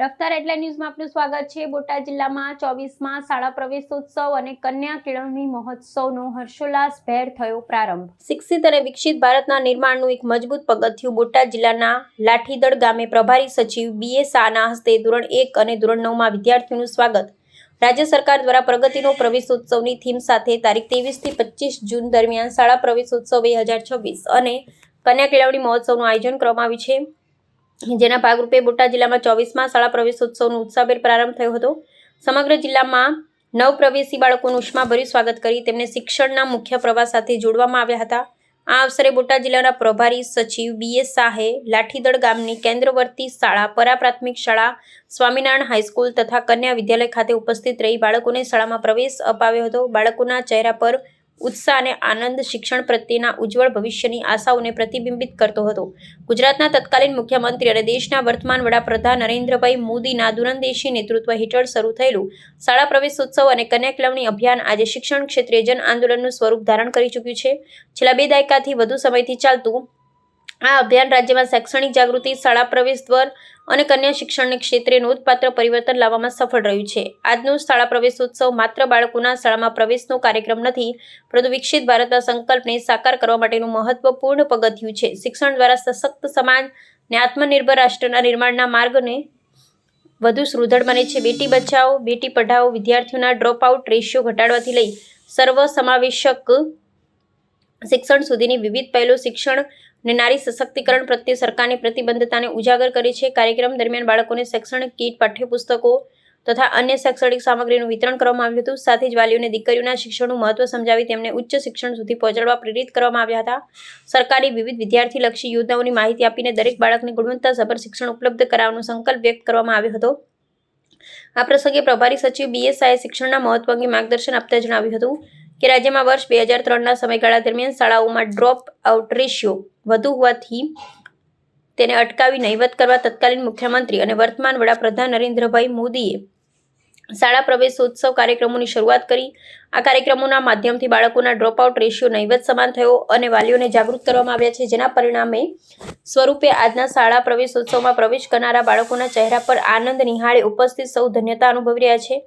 રફતાર એટલે ન્યૂઝમાં આપનું સ્વાગત છે। બોટાદ જિલ્લામાં 24માં શાળા પ્રવેશોત્સવ અને કન્યા કેળવણી મહોત્સવનો હર્ષોલ્લાસભેર થયો પ્રારંભ। શિક્ષિત અને વિકસિત ભારતના નિર્માણનું એક મજબૂત પગથિયું બોટાદ જિલ્લાના લાઠીદળ ગામે પ્રભારી સચિવ BA શાહના હસ્તે ધોરણ 1 અને ધોરણ 9માં વિદ્યાર્થીઓનું સ્વાગત। રાજ્ય સરકાર દ્વારા પ્રગતિનો પ્રવેશોત્સવની થીમ સાથે તારીખ 23 થી 25 જૂન દરમિયાન શાળા પ્રવેશોત્સવ 2026 અને કન્યા કેળવણી મહોત્સવનું આયોજન કરવામાં આવ્યું છે, જેના ભાગરૂપે બોટાદ જિલ્લામાં 24માં શાળા પ્રવેશોત્સવનો ઉત્સાહભેર પ્રારંભ થયો હતો। સમગ્ર જિલ્લામાં નવપ્રવેશી બાળકોનું ઉષ્માભર્યું સ્વાગત કરી તેમને શિક્ષણના મુખ્ય પ્રવાહ સાથે જોડવામાં આવ્યા હતા। આ અવસરે બોટાદ જિલ્લાના પ્રભારી સચિવ BA શાહે લાઠીદળ ગામની કેન્દ્રવર્તી શાળા, પરા પ્રાથમિક શાળા, સ્વામિનારાયણ હાઈસ્કૂલ તથા કન્યા વિદ્યાલય ખાતે ઉપસ્થિત રહી બાળકોને શાળામાં પ્રવેશ અપાવ્યો હતો। બાળકોના ચહેરા પર ઉત્સાહ અને આનંદ શિક્ષણ પ્રત્યેના ઉજ્જવળ ભવિષ્યની આશાઓને પ્રતિબિંબિત કરતો હતો। ગુજરાતના તત્કાલીન મુખ્યમંત્રી અને દેશના વર્તમાન વડાપ્રધાન નરેન્દ્રભાઈ મોદીના દૂરંદેશી નેતૃત્વ હેઠળ શરૂ થયેલું શાળા પ્રવેશોત્સવ અને કન્યા કેળવણી અભિયાન આજે શિક્ષણ ક્ષેત્રે જન આંદોલનનું સ્વરૂપ ધારણ કરી ચૂક્યું છે। છેલ્લા 2 દાયકાથી વધુ સમયથી ચાલતું આ અભિયાન રાજ્યમાં શૈક્ષણિક જાગૃતિ, શાળા પ્રવેશ દ્વાર અને કન્યા શિક્ષણ ક્ષેત્રે નોંધપાત્ર પરિવર્તન લાવવામાં સફળ રહ્યું છે। આજનો શાળા પ્રવેશોત્સવ માત્ર બાળકોના શાળામાં પ્રવેશનો કાર્યક્રમ નથી, પરંતુ વિકસિત ભારતના સંકલ્પને સાકાર કરવા માટેનું મહત્વપૂર્ણ પગથિયું છે। શિક્ષણ દ્વારા સશક્ત સમાજ અને આત્મનિર્ભર રાષ્ટ્રના નિર્માણના માર્ગને વધુ સુદૃઢ બને છે। બેટી બચાવો, બેટી પઢાઓ, વિદ્યાર્થીઓના ડ્રોપ આઉટ રેશિયો ઘટાડવાથી લઈ સર્વસમાવેશક શિક્ષણ સુધીની વિવિધ પહેલો શિક્ષણ અને નારી સશક્તિકરણ પ્રત્યે સરકારની પ્રતિબદ્ધતાને ઉજાગર કરે છે। કાર્યક્રમ દરમિયાન બાળકોને શૈક્ષણિક કીટ, પાઠ્યપુસ્તકો તથા અન્ય શૈક્ષણિક સામગ્રીનું વિતરણ કરવામાં આવ્યું હતું। સાથે જ વાલીઓને દીકરીઓના શિક્ષણનું મહત્વ સમજાવી તેમને ઉચ્ચ શિક્ષણ સુધી પહોંચાડવા પ્રેરિત કરવામાં આવ્યા હતા। સરકારની વિવિધ વિદ્યાર્થીલક્ષી યોજનાઓની માહિતી આપીને દરેક બાળકને ગુણવત્તાસભર શિક્ષણ ઉપલબ્ધ કરાવવાનો સંકલ્પ વ્યક્ત કરવામાં આવ્યો હતો। આ પ્રસંગે પ્રભારી સચિવ BA શાહે શિક્ષણના મહત્વ અંગે માર્ગદર્શન આપતા જણાવ્યું હતું કે રાજ્યમાં વર્ષ 2003ના સમયગાળા દરમિયાન શાળાઓમાં ડ્રોપ આઉટ રેશિયો વધુ હોવાથી તેને અટકાવી નહિવત કરવા તત્કાલીન મુખ્યમંત્રી અને વર્તમાન વડાપ્રધાન નરેન્દ્રભાઈ મોદીએ શાળા પ્રવેશોત્સવ કાર્યક્રમોની શરૂઆત કરી। આ કાર્યક્રમોના માધ્યમથી બાળકોના ડ્રોપ આઉટ રેશિયો નહિવત સમાન થયો અને વાલીઓને જાગૃત કરવામાં આવ્યા છે, જેના પરિણામે સ્વરૂપે આજના શાળા પ્રવેશોત્સવમાં પ્રવેશ કરનારા બાળકોના ચહેરા પર આનંદ નિહાળે ઉપસ્થિત સૌ ધન્યતા અનુભવી રહ્યા છે।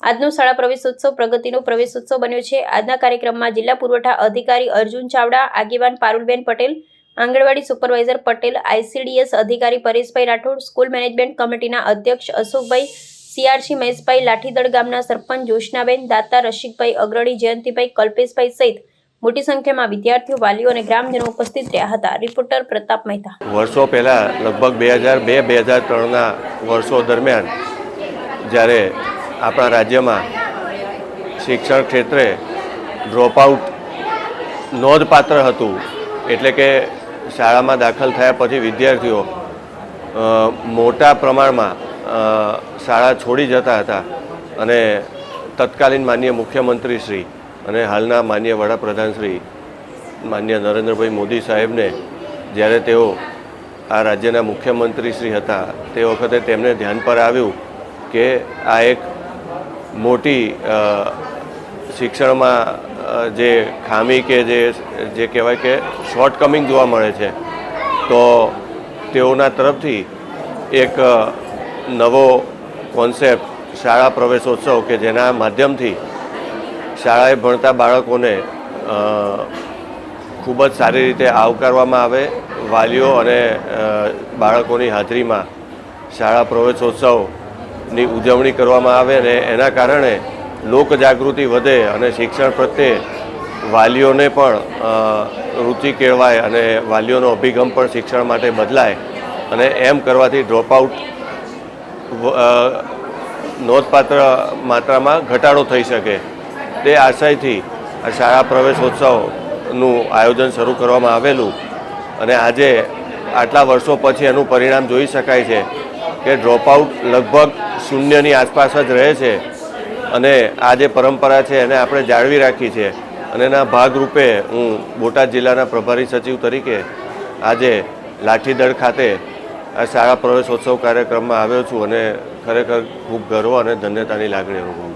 આજનો શાળા પ્રવેશોત્સવ પ્રગતિનો પ્રવેશોત્સવ બન્યો છે। આજના કાર્યક્રમમાં જિલ્લા પુરવઠા અધિકારી અર્જુન ચાવડા, આગેવાન પારુલબેન પટેલ, આંગણવાડી સુપરવાઇઝર પટેલ, ICDS અધિકારી પરેશભાઈ રાઠોડ, સ્કૂલ મેનેજમેન્ટ કમિટીના અધ્યક્ષ અશોકભાઈ, CRC મહેશભાઈ, લાઠીદળ ગામના સરપંચ જોશનાબેન, દાતા રસિકભાઈ, અગ્રણી જયંતિભાઈ, કલ્પેશભાઈ સહિત મોટી સંખ્યામાં વિદ્યાર્થીઓ, વાલીઓ અને ગ્રામજનો ઉપસ્થિત રહ્યા હતા। રિપોર્ટર પ્રતાપ મહેતા। વર્ષો પહેલા લગભગ 2002-2003ના વર્ષો દરમિયાન જ્યારે આપણા રાજ્યમાં શિક્ષણ ક્ષેત્રે ડ્રોપઆઉટ નોંધપાત્ર હતું, એટલે કે શાળામાં દાખલ થયા પછી વિદ્યાર્થીઓ મોટા પ્રમાણમાં શાળા છોડી જતા હતા અને તત્કાલીન માનનીય મુખ્યમંત્રી શ્રી અને હાલના માનનીય વડાપ્રધાન શ્રી માનનીય નરેન્દ્રભાઈ મોદી સાહેબને જ્યારે તેઓ આ રાજ્યના મુખ્યમંત્રી શ્રી હતા તે વખતે તેમને ધ્યાન પર આવ્યું કે આ એક મોટી શિક્ષણમાં જે ખામી કે જે કહેવાય કે શોર્ટકમિંગ જોવા મળે છે, તો તેઓના તરફથી એક નવો કોન્સેપ્ટ શાળા પ્રવેશોત્સવ કે જેના માધ્યમથી શાળાએ ભણતા બાળકોને ખૂબ જ સારી રીતે આવકારવામાં આવે, વાલીઓ અને બાળકોની હાજરીમાં શાળા પ્રવેશોત્સવની ઉજવણી કરવામાં આવે અને એના કારણે લોકજાગૃતિ વધે અને શિક્ષણ પ્રત્યે વાલીઓને પણ રુચિ કેળવાય અને વાલીઓનો અભિગમ પણ શિક્ષણ માટે બદલાય અને એમ કરવાથી ડ્રોપઆઉટ નોંધપાત્ર માત્રામાં ઘટાડો થઈ શકે તે આશયથી આ શાળા પ્રવેશોત્સવનું આયોજન શરૂ કરવામાં આવેલું અને આજે આટલા વર્ષો પછી એનું પરિણામ જોઈ શકાય છે કે ડ્રોપઆઉટ લગભગ શૂન્યની આસપાસ જ રહે છે અને આ જે પરંપરા છે એને આપણે જાળવી રાખી છે અને એના ભાગરૂપે હું બોટાદ જિલ્લાના પ્રભારી સચિવ તરીકે આજે લાઠીદળ ખાતે આ શાળા પ્રવેશોત્સવ કાર્યક્રમમાં આવ્યો છું અને ખરેખર ખૂબ ગર્વ અને ધન્યતાની લાગણી અનુભવું